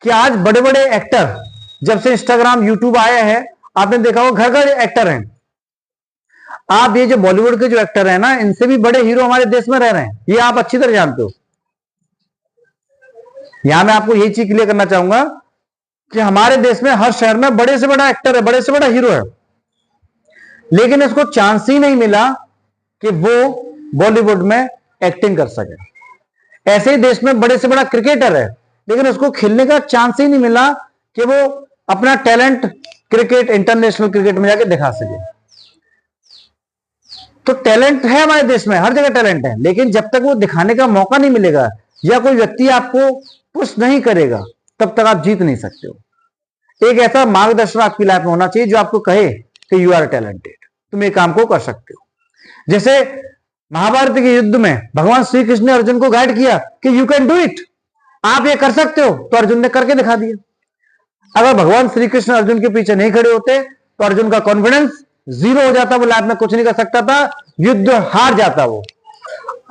कि आज बड़े बड़े एक्टर, जब से इंस्टाग्राम यूट्यूब आया है, आपने देखा होगा घर घर एक्टर हैं। आप ये जो बॉलीवुड के जो एक्टर हैं ना, इनसे भी बड़े हीरो हमारे देश में रह रहे हैं, ये आप अच्छी तरह जानते हो। यहां मैं आपको यही चीज क्लियर करना चाहूंगा कि हमारे देश में हर शहर में बड़े से बड़ा एक्टर है, बड़े से बड़ा हीरो है, लेकिन इसको चांस ही नहीं मिला कि वो बॉलीवुड में एक्टिंग कर सके। ऐसे ही देश में बड़े से बड़ा क्रिकेटर है, लेकिन उसको खेलने का चांस ही नहीं मिला कि वो अपना टैलेंट क्रिकेट, इंटरनेशनल क्रिकेट में जाके दिखा सके। तो टैलेंट है हमारे देश में, हर जगह टैलेंट है, लेकिन जब तक वो दिखाने का मौका नहीं मिलेगा या कोई व्यक्ति आपको पुश नहीं करेगा, तब तक आप जीत नहीं सकते हो। एक ऐसा मार्गदर्शन आपकी लाइफ में होना चाहिए जो आपको कहे कि यू आर टैलेंटेड, तुम ये काम को कर सकते हो। जैसे महाभारत के युद्ध में भगवान श्री कृष्ण ने अर्जुन को गाइड किया कि यू कैन डू इट, आप ये कर सकते हो, तो अर्जुन ने करके दिखा दिया। अगर भगवान श्री कृष्ण अर्जुन के पीछे नहीं खड़े होते तो अर्जुन का कॉन्फिडेंस जीरो हो जाता, वो लाइफ में कुछ नहीं कर सकता था, युद्ध हार जाता वो।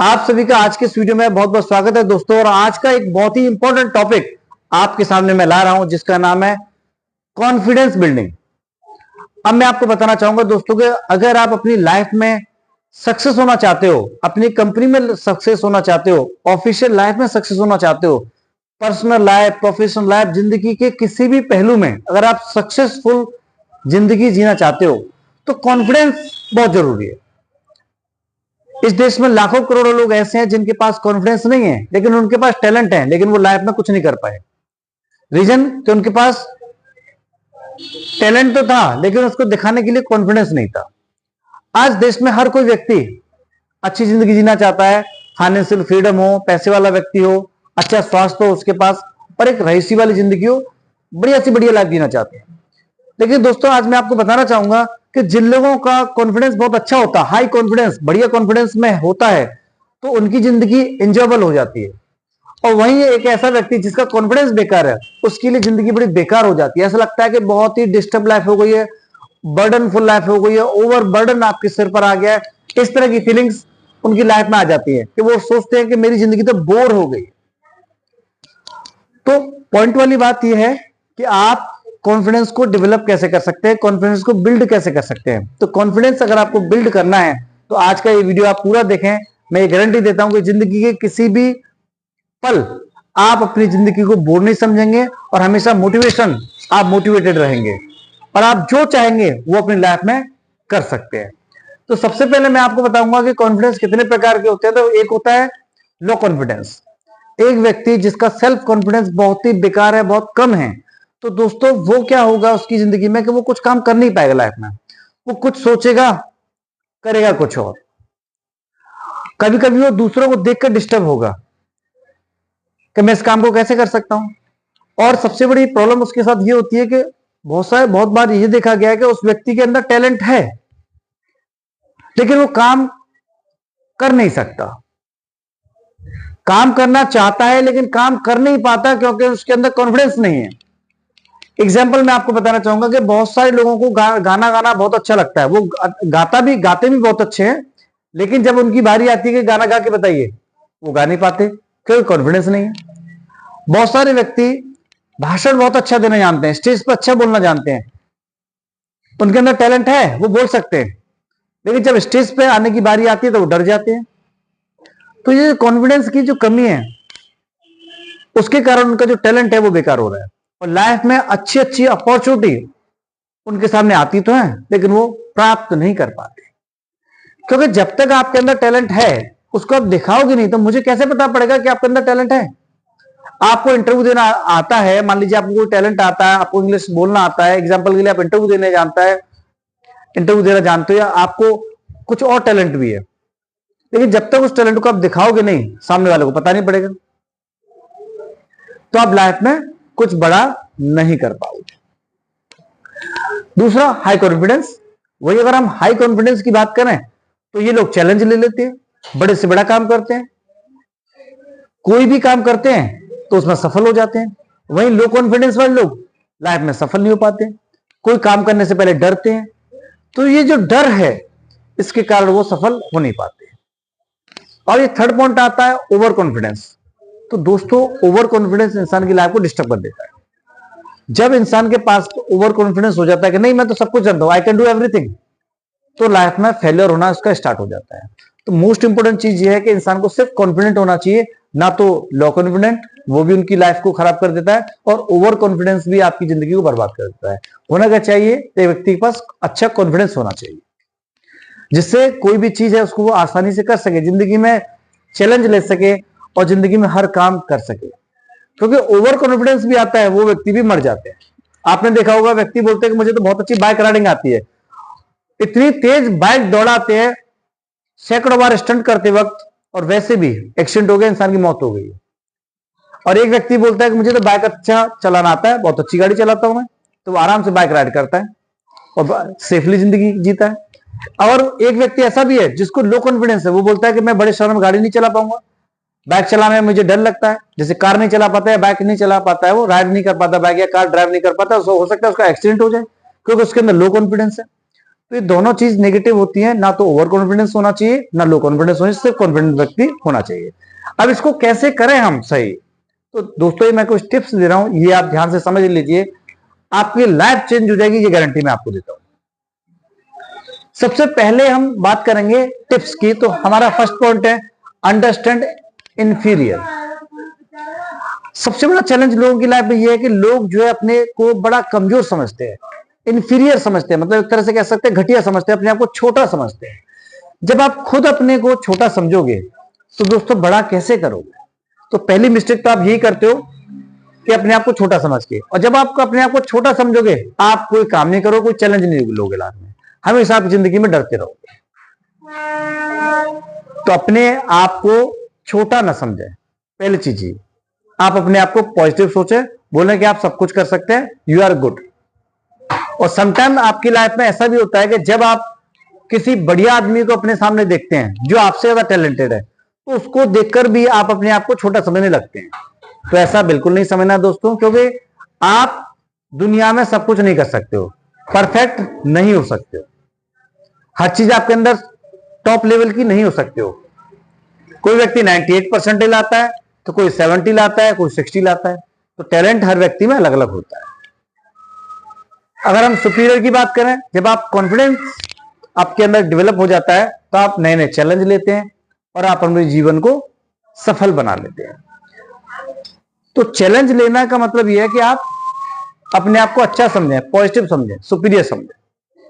आप सभी का आज के इस वीडियो में बहुत बहुत स्वागत है दोस्तों। और आज का एक बहुत ही इंपॉर्टेंट टॉपिक आपके सामने मैं ला रहा हूं, जिसका नाम है कॉन्फिडेंस बिल्डिंग। अब मैं आपको बताना चाहूंगा दोस्तों कि अगर आप अपनी लाइफ में सक्सेस होना चाहते हो, अपनी कंपनी में सक्सेस होना चाहते हो, ऑफिशियल लाइफ में सक्सेस होना चाहते हो, पर्सनल लाइफ, प्रोफेशनल लाइफ, जिंदगी के किसी भी पहलू में अगर आप सक्सेसफुल जिंदगी जीना चाहते हो, तो कॉन्फिडेंस बहुत जरूरी है। इस देश में लाखों करोड़ों लोग ऐसे हैं जिनके पास कॉन्फिडेंस नहीं है, लेकिन उनके पास टैलेंट है, लेकिन वो लाइफ में कुछ नहीं कर पाए। रीजन कि उनके पास टैलेंट तो था, लेकिन उसको दिखाने के लिए कॉन्फिडेंस नहीं था। आज देश में हर कोई व्यक्ति अच्छी जिंदगी जीना चाहता है, फाइनेंशियल फ्रीडम हो, पैसे वाला व्यक्ति हो, अच्छा स्वास्थ्य हो उसके पास, और एक रईसी वाली जिंदगी हो, बढ़िया सी बढ़िया लाइफ जीना चाहते हैं। लेकिन दोस्तों आज मैं आपको बताना चाहूंगा कि जिन लोगों का कॉन्फिडेंस बहुत अच्छा होता है, हाई कॉन्फिडेंस, बढ़िया कॉन्फिडेंस में होता है, तो उनकी जिंदगी एंजॉयबल हो जाती है। और वहीं एक ऐसा व्यक्ति जिसका कॉन्फिडेंस बेकार है, उसके लिए जिंदगी बड़ी बेकार हो जाती है। ऐसा लगता है कि बहुत ही डिस्टर्ब लाइफ हो गई है, बर्डनफुल लाइफ हो गई है, ओवर बर्डन आपके सिर पर आ गया है, इस तरह की फीलिंग्स उनकी लाइफ में आ जाती है कि वो सोचते हैं कि मेरी जिंदगी तो बोर हो गई। तो पॉइंट वाली बात यह है कि आप कॉन्फिडेंस को डेवलप कैसे कर सकते हैं, कॉन्फिडेंस को बिल्ड कैसे कर सकते हैं। तो कॉन्फिडेंस अगर आपको बिल्ड करना है तो आज का ये वीडियो आप पूरा देखें। मैं ये गारंटी देता हूं कि जिंदगी के किसी भी पल आप अपनी जिंदगी को बोर नहीं समझेंगे, और हमेशा मोटिवेशन, आप मोटिवेटेड रहेंगे, और आप जो चाहेंगे वो अपनी लाइफ में कर सकते हैं। तो सबसे पहले मैं आपको बताऊंगा कि कॉन्फिडेंस कितने प्रकार के होते हैं। तो एक होता है लो कॉन्फिडेंस, एक व्यक्ति जिसका सेल्फ कॉन्फिडेंस बहुत ही बेकार है, बहुत कम है। तो दोस्तों वो क्या होगा उसकी जिंदगी में कि वो कुछ काम कर नहीं पाएगा लाइफ में, वो कुछ सोचेगा करेगा कुछ और। कभी कभी वो दूसरों को देखकर डिस्टर्ब होगा कि मैं इस काम को कैसे कर सकता हूं। और सबसे बड़ी प्रॉब्लम उसके साथ ये होती है कि बहुत बार ये देखा गया है कि उस व्यक्ति के अंदर टैलेंट है, लेकिन वो काम कर नहीं सकता। काम करना चाहता है लेकिन काम कर नहीं पाता क्योंकि उसके अंदर कॉन्फिडेंस नहीं है। एग्जाम्पल मैं आपको बताना चाहूंगा कि बहुत सारे लोगों को गाना गाना बहुत अच्छा लगता है, वो गाते भी बहुत अच्छे हैं, लेकिन जब उनकी बारी आती है कि गाना गा के बताइए, वो गा नहीं पाते क्योंकि कॉन्फिडेंस नहीं है। बहुत सारे व्यक्ति भाषण बहुत अच्छा देना जानते हैं, स्टेज पर अच्छा बोलना जानते हैं, उनके अंदर टैलेंट है, वो बोल सकते हैं, लेकिन जब स्टेज पे आने की बारी आती है तो वो डर जाते हैं। तो ये कॉन्फिडेंस की जो कमी है, उसके कारण उनका जो टैलेंट है वो बेकार हो रहा है। और लाइफ में अच्छी अच्छी अपॉर्चुनिटी उनके सामने आती तो है, लेकिन वो प्राप्त नहीं कर पाते, क्योंकि जब तक आपके अंदर टैलेंट है उसको आप दिखाओगे नहीं, तो मुझे कैसे पता पड़ेगा कि आपके अंदर टैलेंट है। आपको इंटरव्यू देना आता है, मान लीजिए आपको कोई टैलेंट आता है, आपको इंग्लिश बोलना आता है, एग्जाम्पल के लिए आप इंटरव्यू देना जानते हो, या आपको कुछ और टैलेंट भी है, लेकिन जब तक उस टैलेंट को आप दिखाओगे नहीं, सामने वाले को पता नहीं पड़ेगा, तो आप लाइफ में कुछ बड़ा नहीं कर पाओगे। दूसरा हाई कॉन्फिडेंस। वही अगर हम हाई कॉन्फिडेंस की बात करें तो ये लोग चैलेंज ले लेते हैं, बड़े से बड़ा काम करते हैं, कोई भी काम करते हैं तो उसमें सफल हो जाते हैं। वहीं लो कॉन्फिडेंस वाले लोग लाइफ में सफल नहीं हो पाते, कोई काम करने से पहले डरते हैं। तो ये जो डर है, इसके कारण वो सफल हो नहीं पाते। और ये थर्ड पॉइंट आता है ओवर कॉन्फिडेंस। तो दोस्तों ओवर कॉन्फिडेंस इंसान की लाइफ को डिस्टर्ब कर देता है। जब इंसान के पास ओवर कॉन्फिडेंस हो जाता है कि नहीं मैं तो सब कुछ जानता हूं, आई कैन डू एवरीथिंग, तो लाइफ में फेलियर होना उसका स्टार्ट हो जाता है। तो मोस्ट इंपोर्टेंट चीज ये है कि इंसान को सिर्फ कॉन्फिडेंट होना चाहिए, ना तो लो कॉन्फिडेंट, वो भी उनकी लाइफ को खराब कर देता है, और ओवर कॉन्फिडेंस भी आपकी जिंदगी को बर्बाद कर देता है। होना क्या चाहिए, तो व्यक्ति के पास अच्छा कॉन्फिडेंस होना चाहिए, जिससे कोई भी चीज है उसको वो आसानी से कर सके, जिंदगी में चैलेंज ले सके और जिंदगी में हर काम कर सके। क्योंकि ओवर कॉन्फिडेंस भी आता है, वो व्यक्ति भी मर जाते हैं। आपने देखा होगा व्यक्ति बोलते हैं कि मुझे तो बहुत अच्छी बाइक राइडिंग आती है, इतनी तेज बाइक दौड़ाते हैं सैकड़ों बार स्टंट करते वक्त, और वैसे भी एक्सीडेंट हो गया, इंसान की मौत हो गई। और एक व्यक्ति बोलता है कि मुझे तो बाइक अच्छा चलाना आता है, बहुत अच्छी गाड़ी चलाता हूं मैं, तो वो आराम से बाइक राइड करता है और सेफली जिंदगी जीता है। और एक व्यक्ति ऐसा भी है जिसको लो कॉन्फिडेंस है, वो बोलता है कि मैं बड़े शहर में गाड़ी नहीं चला पाऊंगा, बाइक चलाने में मुझे डर लगता है, जैसे कार नहीं चला पाता है, बाइक नहीं चला पाता है, वो राइड नहीं कर पाता, बाइक या कार ड्राइव नहीं कर पाता, हो सकता है उसका एक्सीडेंट हो जाए क्योंकि उसके अंदर लो कॉन्फिडेंस है। तो ये दोनों चीज नेगेटिव होती है, ना तो ओवर कॉन्फिडेंस होना चाहिए ना लो कॉन्फिडेंस होना चाहिए, सिर्फ कॉन्फिडेंट व्यक्ति होना चाहिए। अब इसको कैसे करें हम सही, तो दोस्तों ये मैं कुछ टिप्स दे रहा हूं, ये आप ध्यान से समझ लीजिए, आपकी लाइफ चेंज हो जाएगी, ये गारंटी मैं आपको देता हूं। सबसे पहले हम बात करेंगे टिप्स की, तो हमारा फर्स्ट पॉइंट है अंडरस्टैंड इंफीरियर। सबसे बड़ा चैलेंज लोगों की लाइफ में यह है कि लोग जो है अपने को बड़ा कमजोर समझते हैं, इंफीरियर समझते हैं, मतलब एक तरह से कह सकते हैं घटिया समझते हैं, अपने आप को छोटा समझते हैं। जब आप खुद अपने को छोटा समझोगे तो दोस्तों बड़ा कैसे करोगे। तो पहली मिस्टेक तो आप यही करते हो कि अपने आप को छोटा समझ के, और जब आप अपने आप को छोटा समझोगे आप कोई काम नहीं करोगे, कोई चैलेंज नहीं लोगे लाइफ में, हमेशा आप जिंदगी में डरते रहोगे। तो अपने आप को छोटा ना समझे, पहली चीज ही आप अपने आप को पॉजिटिव सोचे, बोले कि आप सब कुछ कर सकते हैं, यू आर गुड। और समटाइम आपकी लाइफ में ऐसा भी होता है कि जब आप किसी बढ़िया आदमी को अपने सामने देखते हैं जो आपसे ज्यादा टैलेंटेड है, तो उसको देखकर भी आप अपने आप को छोटा समझने लगते हैं। तो ऐसा बिल्कुल नहीं समझना दोस्तों, क्योंकि आप दुनिया में सब कुछ नहीं कर सकते हो, परफेक्ट नहीं हो सकते हो, हर चीज आपके अंदर टॉप लेवल की नहीं हो सकते हो। कोई व्यक्ति 98% लाता है, तो कोई 70 लाता है, कोई 60 लाता है। तो टैलेंट हर व्यक्ति में अलग अलग होता है। अगर हम सुपीरियर की बात करें, जब आप कॉन्फिडेंस आपके अंदर डेवलप हो जाता है तो आप नए नए चैलेंज लेते हैं और आप अपने जीवन को सफल बना लेते हैं। तो चैलेंज लेना का मतलब यह है कि आप अपने आप को अच्छा समझें, पॉजिटिव समझें, सुपीरियर समझें।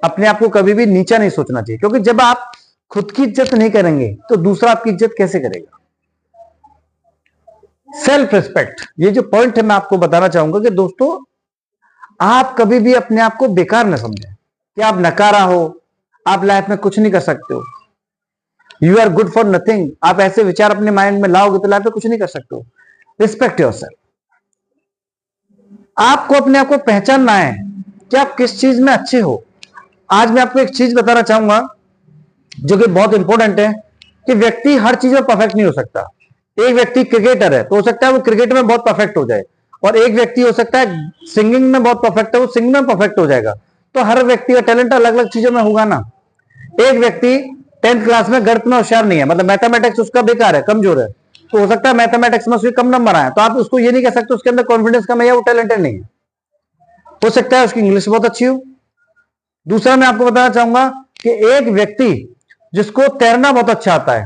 अपने आप को कभी भी नीचा नहीं सोचना चाहिए, क्योंकि जब आप खुद की इज्जत नहीं करेंगे तो दूसरा आपकी इज्जत कैसे करेगा। सेल्फ रिस्पेक्ट, ये जो पॉइंट है मैं आपको बताना चाहूंगा कि दोस्तों आप कभी भी अपने आप को बेकार न समझें कि आप नकारा हो, आप लाइफ में कुछ नहीं कर सकते हो, you are good for nothing. आप ऐसे विचार अपने माइंड में लाओगे तो लाइफ में कुछ नहीं कर सकते हो। Respect yourself. आपको अपने आप को पहचानना है कि आप किस चीज में अच्छे हो। आज मैं आपको एक चीज बताना चाहूंगा जो कि बहुत इंपॉर्टेंट है, कि व्यक्ति हर चीज में परफेक्ट नहीं हो सकता। एक व्यक्ति क्रिकेटर है तो हो सकता है वो क्रिकेट में बहुत परफेक्ट हो जाए, और एक व्यक्ति हो सकता है सिंगिंग में बहुत परफेक्ट है, वो सिंगिंग में परफेक्ट हो जाएगा। तो हर व्यक्ति का टैलेंट अलग अलग चीजों में होगा ना। एक व्यक्ति 10th क्लास में गणित में होशियार नहीं है, मतलब मैथमेटिक्स उसका बेकार है, कमजोर है, तो हो सकता है मैथमेटिक्स में उसके कम नंबर आए, तो आप उसको ये नहीं कह सकते उसके अंदर कॉन्फिडेंस कम है या वो टैलेंटेड नहीं है। हो सकता है उसकी इंग्लिश बहुत अच्छी हो। दूसरा मैं आपको बताना चाहूंगा कि एक व्यक्ति जिसको तैरना बहुत अच्छा आता है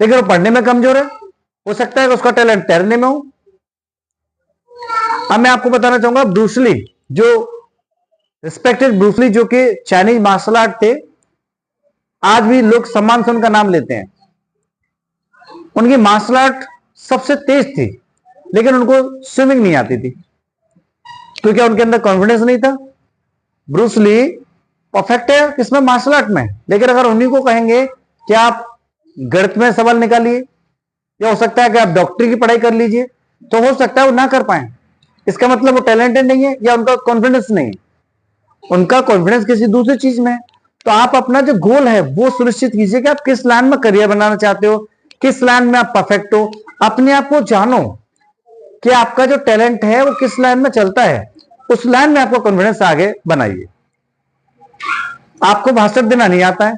लेकिन वो पढ़ने में कमजोर है, हो सकता है कि उसका टैलेंट तैरने में हो। अब मैं आपको बताना चाहूंगा ब्रूस ली, जो रिस्पेक्टेड ब्रूस ली, जो कि चाइनीज मार्शल आर्ट थे, आज भी लोग सम्मान से उनका नाम लेते हैं। उनकी मार्शल आर्ट सबसे तेज थी, लेकिन उनको स्विमिंग नहीं आती थी, तो क्या उनके अंदर कॉन्फिडेंस नहीं था। ब्रूस ली परफेक्ट है किसमें, मार्शल आर्ट में, लेकिन अगर उन्हीं को कहेंगे कि आप गणित में सवाल निकालिए, या हो सकता है कि आप डॉक्टरी की पढ़ाई कर लीजिए, तो हो सकता है वो ना कर पाए। इसका मतलब वो टैलेंटेड नहीं है या उनका कॉन्फिडेंस नहीं है, उनका कॉन्फिडेंस किसी दूसरी चीज में है। तो आप अपना जो गोल है वो सुनिश्चित कीजिए कि आप किस लाइन में करियर बनाना चाहते हो, किस लाइन में आप परफेक्ट हो। अपने आप को जानो कि आपका जो टैलेंट है वो किस लाइन में चलता है, उस लाइन में आपको कॉन्फिडेंस आगे बनाइए। आपको भाषण देना नहीं आता है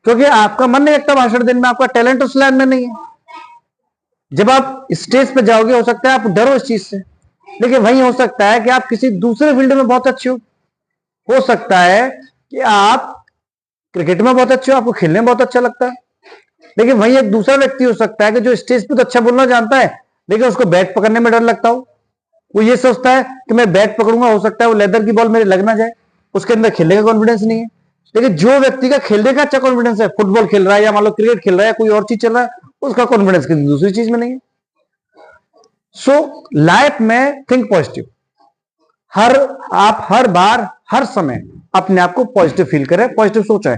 क्योंकि आपका मन नहीं लगता भाषण देने में, आपका टैलेंट उस लाइन में नहीं है। जब आप स्टेज पे जाओगे हो सकता है आप डरो इस चीज से, लेकिन वही हो सकता है कि आप किसी दूसरे फील्ड में बहुत अच्छे हो सकता है कि आप क्रिकेट में बहुत अच्छे हो, आपको खेलने में बहुत अच्छा लगता है, लेकिन वही एक दूसरा व्यक्ति हो सकता है कि जो स्टेज पे तो अच्छा बोलना जानता है, लेकिन उसको बैट पकड़ने में डर लगता हो। वो ये सोचता है कि मैं बैट पकड़ूंगा, हो सकता है वो लेदर की बॉल मेरे लग ना जाए, उसके अंदर खेलने का कॉन्फिडेंस नहीं है। लेकिन जो व्यक्ति का खेलने का अच्छा कॉन्फिडेंस है, फुटबॉल खेल रहा है या मान लो क्रिकेट खेल रहा है, कोई और चीज चल रहा है, उसका कॉन्फिडेंस किसी दूसरी चीज में नहीं है। सो लाइफ में थिंक पॉजिटिव। आप हर बार हर समय अपने आप को पॉजिटिव फील करें, पॉजिटिव सोचें,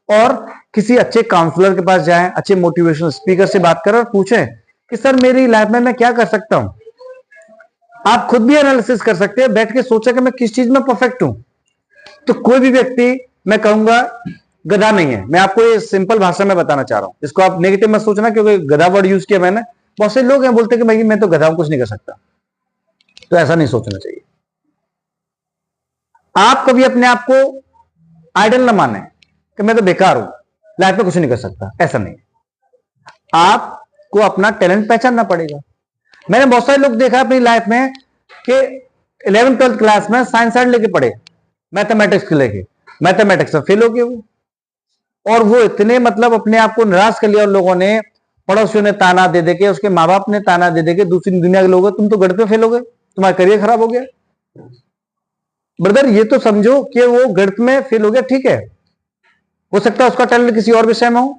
और किसी अच्छे काउंसलर के पास जाएं, अच्छे मोटिवेशनल स्पीकर से बात करें और पूछें कि सर मेरी लाइफ में मैं क्या कर सकता हूं। आप खुद भी एनालिसिस कर सकते हैं, बैठ के सोचें कि मैं किस चीज में परफेक्ट हूं। तो कोई भी व्यक्ति, मैं कहूंगा, गधा नहीं है। मैं आपको ये सिंपल भाषा में बताना चाह रहा हूं, इसको आप नेगेटिव मत सोचना, क्योंकि गधा वर्ड यूज किया मैंने। बहुत से लोग हैं बोलते कि भाई मैं तो गधा हूं, कुछ नहीं कर सकता। तो ऐसा नहीं सोचना चाहिए। आप कभी अपने आप को आइडल ना माने कि मैं तो बेकार हूं, लाइफ में कुछ नहीं कर सकता, ऐसा नहीं। आपको अपना टैलेंट पहचानना पड़ेगा। मैंने बहुत सारे लोग देखा अपनी लाइफ में कि 11th-12th क्लास में साइंस साइड लेके पढ़े, मैथमेटिक्स लेके, मैथमेटिक्स में फेल हो गए वो, और वो इतने मतलब अपने आप को निराश कर लिया उन लोगों ने, पड़ोसियों ने ताना दे देके, उसके माँ बाप ने ताना दे देके, दूसरी दुनिया के लोग, तुम तो गणित में फेल हो गए, तुम्हारा करियर खराब हो गया। ब्रदर ये तो समझो कि वो गणित में फेल हो गया, ठीक है, हो सकता है उसका टैलेंट किसी और विषय में हो।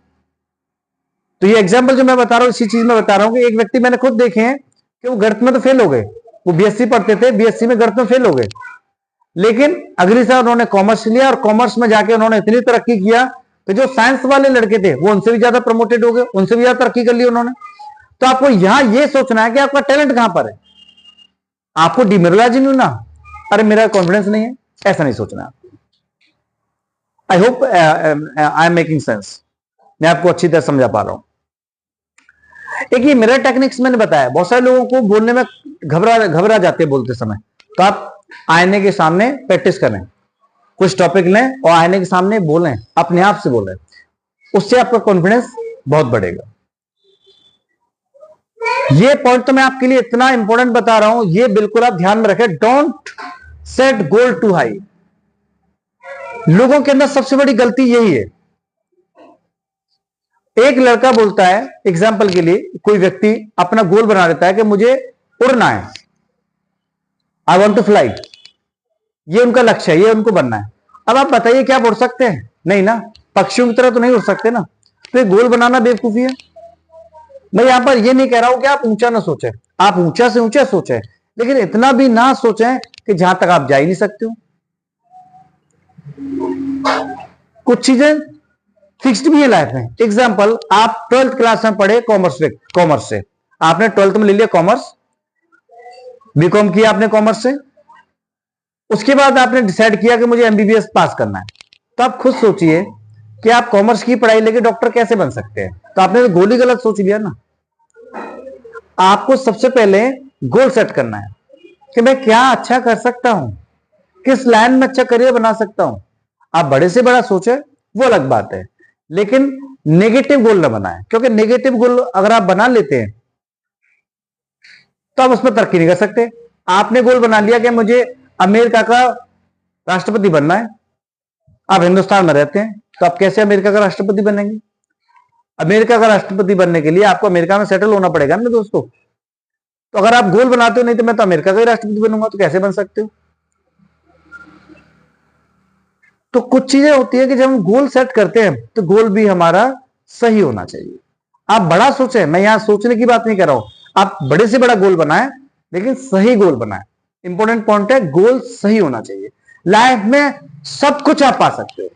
तो ये एग्जाम्पल जो मैं बता रहा हूं, इसी चीज में बता रहा हूं कि एक व्यक्ति मैंने खुद देखे हैं कि वो गणित में तो फेल हो गए, वो बीएससी पढ़ते थे, बीएससी में गणित में फेल हो गए, लेकिन अगली साल उन्होंने कॉमर्स लिया, और कॉमर्स में जाके उन्होंने इतनी तरक्की किया कि जो साइंस वाले लड़के थे वो उनसे भी ज्यादा प्रमोटेड हो गए, उनसे भी ज्यादा तरक्की कर ली उन्होंने। तो आपको यहां ये सोचना है कि आपका टैलेंट कहां पर है, आपको डिमोरलाइज नहीं होना, अरे मेरा कॉन्फिडेंस नहीं है, ऐसा नहीं सोचना। I hope I am making sense, मैं आपको अच्छी तरह समझा पा रहा हूं। एक ये मिरर टेक्निक्स मैंने बताया, बहुत सारे लोगों को बोलने में घबरा जाते हैं बोलते समय। तो आप आईने के सामने प्रैक्टिस करें, कुछ टॉपिक लें और आईने के सामने बोलें, अपने आप से बोलें, उससे आपका कॉन्फिडेंस बहुत बढ़ेगा। ये पॉइंट तो मैं आपके लिए इतना इंपॉर्टेंट बता रहा हूं, ये बिल्कुल आप ध्यान में रखें। Don't set goal too high. लोगों के अंदर सबसे बड़ी गलती यही है। एक लड़का बोलता है, एग्जाम्पल के लिए, कोई व्यक्ति अपना गोल बना लेता है कि मुझे उड़ना है, आई वॉन्ट टू फ्लाई, ये उनका लक्ष्य है, ये उनको बनना है। अब आप बताइए क्या आप उड़ सकते हैं? नहीं ना, पक्षियों की तरह तो नहीं उड़ सकते ना। तो गोल बनाना बेवकूफी है। मैं यहां पर ये नहीं कह रहा हूं कि आप ऊंचा ना सोचें, आप ऊंचा से ऊंचा सोचें, लेकिन इतना भी ना सोचें कि जहां तक आप जा ही नहीं सकते हो। कुछ चीजें फिक्स्ड भी है लाइफ में। एग्जाम्पल, आप 12th क्लास में पढ़े कॉमर्स से, आपने 12th में ले लिया कॉमर्स, बीकॉम किया आपने कॉमर्स से, उसके बाद आपने डिसाइड किया कि मुझे एमबीबीएस पास करना है। तो आप खुद सोचिए कि आप कॉमर्स की पढ़ाई लेके डॉक्टर कैसे बन सकते हैं? तो आपने तो गोल ही गलत सोच लिया ना। आपको सबसे पहले गोल सेट करना है कि मैं क्या अच्छा कर सकता हूं, किस लाइन में अच्छा करियर बना सकता हूं। आप बड़े से बड़ा सोचे वो अलग बात है, लेकिन नेगेटिव गोल ना बनाएं, क्योंकि नेगेटिव गोल अगर आप बना लेते हैं तो आप उसमें तरक्की नहीं कर सकते। आपने गोल बना लिया कि मुझे अमेरिका का राष्ट्रपति बनना है, आप हिंदुस्तान में रहते हैं, तो आप कैसे अमेरिका का राष्ट्रपति बनेंगे? अमेरिका का राष्ट्रपति बनने के लिए आपको अमेरिका में सेटल होना पड़ेगा ना दोस्तों। तो अगर आप गोल बनाते हो, नहीं तो मैं तो अमेरिका का ही राष्ट्रपति बनूंगा, तो कैसे बन सकते हो? तो कुछ चीजें होती है कि जब हम गोल सेट करते हैं तो गोल भी हमारा सही होना चाहिए। आप बड़ा सोचें, मैं यहां सोचने की बात नहीं कर रहा हूं, आप बड़े से बड़ा गोल बनाएं, लेकिन सही गोल बनाएं। इंपॉर्टेंट पॉइंट है, गोल सही होना चाहिए। लाइफ में सब कुछ आप पा सकते हो।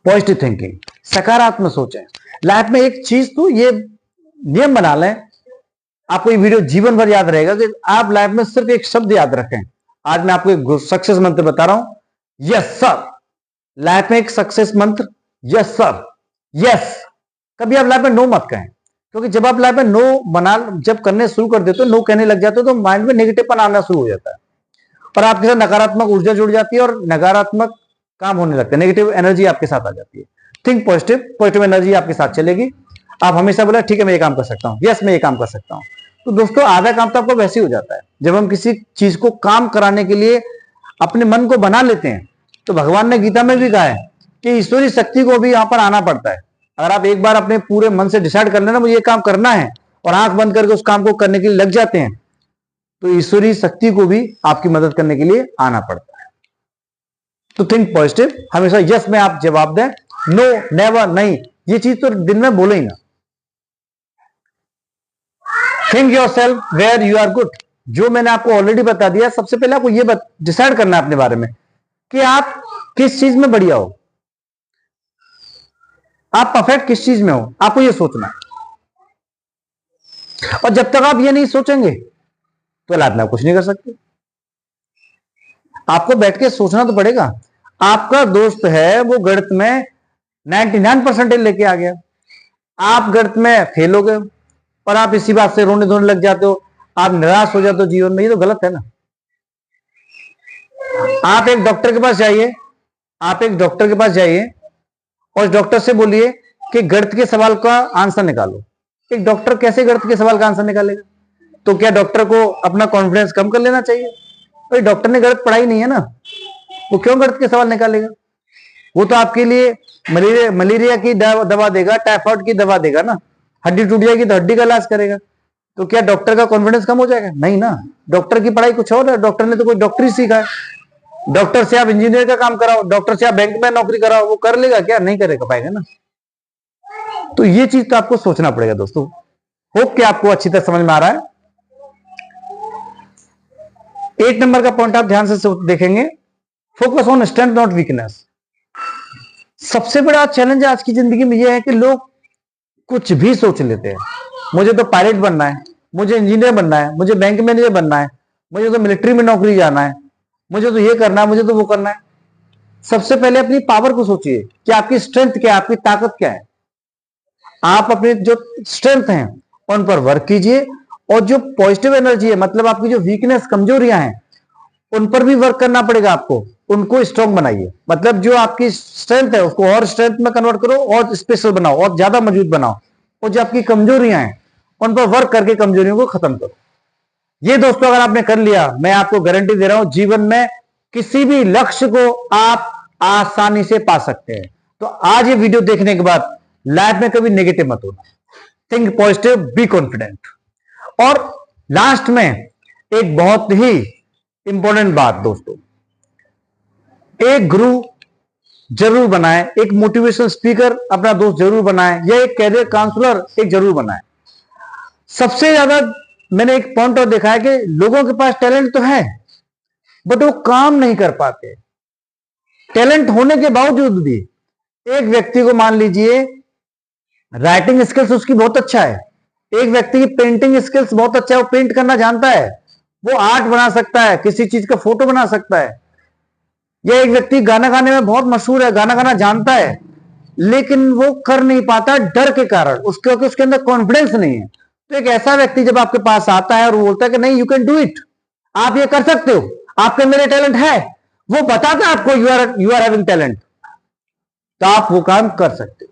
पॉजिटिव थिंकिंग, सकारात्मक सोचें। लाइफ में एक चीज तो ये नियम बना लें, आपको ये वीडियो जीवन भर याद रहेगा, कि आप लाइफ में सिर्फ एक शब्द याद रखें। आज मैं आपको एक सक्सेस मंत्र बता रहा हूं, यस सर। लाइफ में एक सक्सेस मंत्र, यस सर, यस। कभी आप लाइफ में नो मत कहें, क्योंकि जब आप लाइफ में नो जब करने शुरू कर देते हो, नो कहने लग जाते हो, तो माइंड में नेगेटिव आना शुरू हो जाता है, और आपके साथ नकारात्मक ऊर्जा जुड़ जाती है, और नकारात्मक काम होने लगता है, नेगेटिव एनर्जी आपके साथ आ जाती है। थिंक पॉजिटिव, पॉजिटिव एनर्जी आपके साथ चलेगी। आप हमेशा बोले ठीक है मैं ये काम कर सकता हूं, यस मैं ये काम कर सकता हूं। तो दोस्तों आधा काम तो आपको वैसे ही हो जाता है। जब हम किसी चीज को काम कराने के लिए अपने मन को बना लेते हैं, तो भगवान ने गीता में भी कहा है कि ईश्वरीय शक्ति को भी यहां पर आना पड़ता है। अगर आप एक बार अपने पूरे मन से डिसाइड कर लेना मुझे ये काम करना है, और आंख बंद करके उस काम को करने के लिए लग जाते हैं, तो ईश्वरीय शक्ति को भी आपकी मदद करने के लिए आना पड़ता है। तो थिंक पॉजिटिव, हमेशा यस में आप जवाब दें, नो नेवर नहीं, ये चीज तो दिन में बोले ही ना। Think yourself where you are good, जो मैंने आपको ऑलरेडी बता दिया। सबसे पहले आपको ये डिसाइड करना है अपने बारे में कि आप किस चीज में बढ़िया हो, आप परफेक्ट किस चीज में हो, आपको ये सोचना है। और जब तक आप ये नहीं सोचेंगे तो लाइफ में आप कुछ नहीं कर सकते। आपको बैठ के सोचना तो पड़ेगा। आपका दोस्त है वो गणित में 99% लेके आ गया, आप गणित में फेल हो गए और आप इसी बात से रोने धोने लग जाते हो, आप निराश हो जाते हो जीवन में, ये तो गलत है ना। आप एक डॉक्टर के पास जाइए, आप एक डॉक्टर के पास जाइए और डॉक्टर से बोलिए कि गणित के सवाल का आंसर निकालो। एक डॉक्टर कैसे गणित के सवाल का आंसर निकालेगा? तो क्या डॉक्टर को अपना कॉन्फिडेंस कम कर लेना चाहिए? भाई डॉक्टर ने गणित पढ़ाई नहीं है ना, वो क्यों गणित के सवाल निकालेगा? वो तो आपके लिए मलेरिया की दवा देगा, टाइफाइड की दवा देगा ना, हड्डी टूट जाएगी तो हड्डी का इलाज करेगा। तो क्या डॉक्टर का कॉन्फिडेंस कम हो जाएगा? नहीं ना। डॉक्टर की पढ़ाई कुछ और है, डॉक्टर ने तो कोई डॉक्टरी सीखा है। डॉक्टर से आप इंजीनियर का काम कराओ, डॉक्टर से आप बैंक में नौकरी कराओ, वो कर लेगा क्या? नहीं करेगा पाएगा ना। तो ये चीज तो आपको सोचना पड़ेगा दोस्तों। होप कि आपको अच्छी तरह समझ में आ रहा है। 8 नंबर का पॉइंट आप ध्यान से देखेंगे, focus on strength not weakness. सबसे बड़ा चैलेंज आज की जिंदगी में यह है कि लोग कुछ भी सोच लेते हैं। मुझे तो पायलट बनना है, मुझे इंजीनियर बनना है, मुझे बैंक मैनेजर बनना है, मुझे तो मिलिट्री में नौकरी जाना है, मुझे तो ये करना है, मुझे तो वो करना है। सबसे पहले अपनी पावर को सोचिए कि आपकी स्ट्रेंथ क्या है, आपकी ताकत क्या है। आप अपने जो स्ट्रेंथ हैं उन पर वर्क कीजिए, और जो पॉजिटिव एनर्जी है, मतलब आपकी जो वीकनेस कमजोरियां हैं, उन पर भी वर्क करना पड़ेगा आपको। उनको स्ट्रॉन्ग बनाइए, मतलब जो आपकी स्ट्रेंथ है उसको और स्ट्रेंथ में कन्वर्ट करो, और स्पेशल बनाओ, और ज्यादा मजबूत बनाओ। और जो आपकी कमजोरियां हैं उन पर वर्क करके कमजोरियों को खत्म करो। ये दोस्तों अगर आपने कर लिया, मैं आपको गारंटी दे रहा हूं जीवन में किसी भी लक्ष्य को आप आसानी से पा सकते हैं। तो आज ये वीडियो देखने के बाद लाइफ में कभी नेगेटिव मत होना, थिंक पॉजिटिव, बी कॉन्फिडेंट। और लास्ट में एक बहुत ही इंपॉर्टेंट बात दोस्तों, एक गुरु जरूर बनाएं, एक मोटिवेशनल स्पीकर अपना दोस्त जरूर बनाएं, या एक कैरियर काउंसलर एक जरूर बनाएं। सबसे ज्यादा मैंने एक पॉइंट और देखा है कि लोगों के पास टैलेंट तो है बट वो काम नहीं कर पाते। टैलेंट होने के बावजूद भी एक व्यक्ति को मान लीजिए राइटिंग स्किल्स उसकी बहुत अच्छा है, एक व्यक्ति की पेंटिंग स्किल्स बहुत अच्छा है, वो पेंट करना जानता है, वो आर्ट बना सकता है, किसी चीज का फोटो बना सकता है। या एक व्यक्ति गाना गाने में बहुत मशहूर है, गाना गाना जानता है, लेकिन वो कर नहीं पाता डर के कारण, क्योंकि उसके अंदर कॉन्फिडेंस नहीं है। तो एक ऐसा व्यक्ति जब आपके पास आता है और वो बोलता है कि नहीं यू कैन डू इट, आप ये कर सकते हो, आपके अंदर टैलेंट है, वो बताता है आपको यू आर हैविंग टैलेंट, तो आप वो काम कर सकते हो।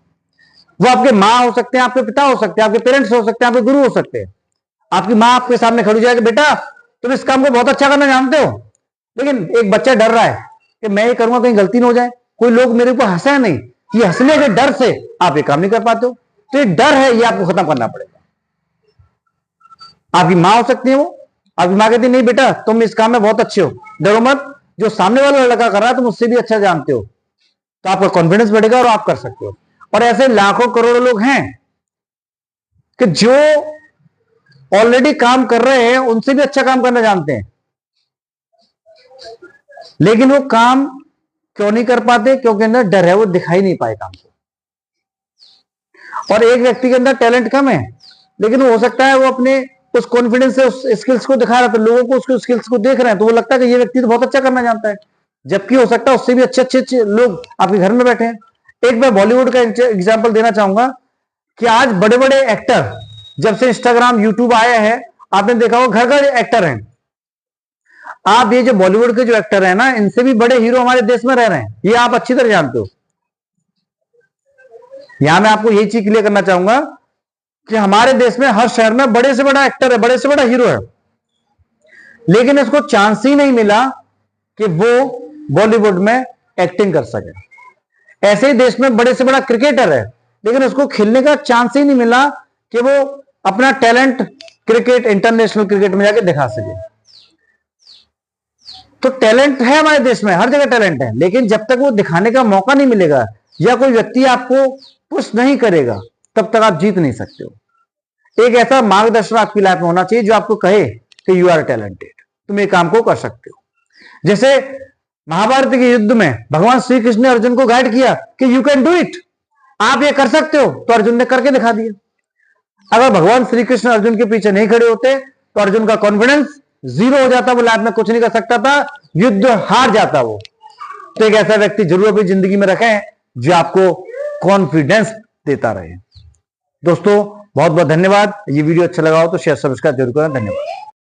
वो आपके माँ हो सकते हैं, आपके पिता हो सकते हैं, आपके पेरेंट्स हो सकते हैं, आपके गुरु हो सकते हैं। आपकी माँ आपके सामने खड़ी हो जाएगी, बेटा तुम इस काम को बहुत अच्छा करना जानते हो, लेकिन एक बच्चा डर रहा है कि मैं ये करूंगा कहीं गलती ना हो जाए, कोई लोग मेरे ऊपर हंसे नहीं, ये हंसने के डर से आप ये काम नहीं कर पाते हो। तो ये डर है, ये आपको खत्म करना पड़ेगा। आपकी माँ हो सकती है, वो आपकी माँ कहती नहीं बेटा तुम इस काम में बहुत अच्छे हो, डरो मत, जो सामने वाला लड़का कर रहा है तुम उससे भी अच्छा जानते हो, तो आपका कॉन्फिडेंस बढ़ेगा और आप कर सकते हो। और ऐसे लाखों करोड़ों लोग हैं कि जो ऑलरेडी काम कर रहे हैं, उनसे भी अच्छा काम करना जानते हैं, लेकिन वो काम क्यों नहीं कर पाते? क्योंकि अंदर डर है, वो दिखाई नहीं पाए काम को। और एक व्यक्ति के अंदर टैलेंट कम है, लेकिन वो हो सकता है वो अपने उस कॉन्फिडेंस से उस स्किल्स को दिखा रहा है, तो लोगों को उसके स्किल्स को देख रहे हैं, तो वो लगता है कि ये व्यक्ति तो बहुत अच्छा करना जानता है, जबकि हो सकता है उससे भी अच्छे अच्छे लोग आपके घर में बैठे हैं। एक मैं बॉलीवुड का एग्जाम्पल देना चाहूंगा कि आज बड़े बड़े एक्टर, जब से इंस्टाग्राम यूट्यूब आया है, आपने देखा होगा घर घर एक्टर हैं। आप ये जो बॉलीवुड के जो एक्टर हैं ना, इनसे भी बड़े हीरो हमारे देश में रह रहे हैं, ये आप अच्छी तरह जानते हो। यहां मैं आपको यही चीज क्लियर करना चाहूंगा कि हमारे देश में हर शहर में बड़े से बड़ा एक्टर है, बड़े से बड़ा हीरो है, लेकिन इसको चांस ही नहीं मिला कि वो बॉलीवुड में एक्टिंग कर सके। ऐसे ही देश में बड़े से बड़ा क्रिकेटर है, लेकिन उसको खेलने का चांस ही नहीं मिला कि वो अपना टैलेंट क्रिकेट, इंटरनेशनल क्रिकेट में जाके दिखा सके। तो टैलेंट है हमारे देश में, हर जगह टैलेंट है, लेकिन जब तक वो दिखाने का मौका नहीं मिलेगा या कोई व्यक्ति आपको पुश नहीं करेगा, तब तक आप जीत नहीं सकते हो। एक ऐसा मार्गदर्शन आपकी लाइफ में होना चाहिए जो आपको कहे कि यू आर टैलेंटेड, तुम ये काम को कर सकते हो। जैसे महाभारत के युद्ध में भगवान श्री कृष्ण ने अर्जुन को गाइड किया कि यू कैन डू इट, आप ये कर सकते हो, तो अर्जुन ने करके दिखा दिया। अगर भगवान श्री कृष्ण अर्जुन के पीछे नहीं खड़े होते तो अर्जुन का कॉन्फिडेंस जीरो हो जाता, वो लाइफ में कुछ नहीं कर सकता था, युद्ध हार जाता वो। तो एक ऐसा व्यक्ति जरूर अपनी जिंदगी में रखें जो आपको कॉन्फिडेंस देता रहे। दोस्तों बहुत बहुत धन्यवाद। ये वीडियो अच्छा लगा हो तो शेयर सब्सक्राइब जरूर करें। धन्यवाद।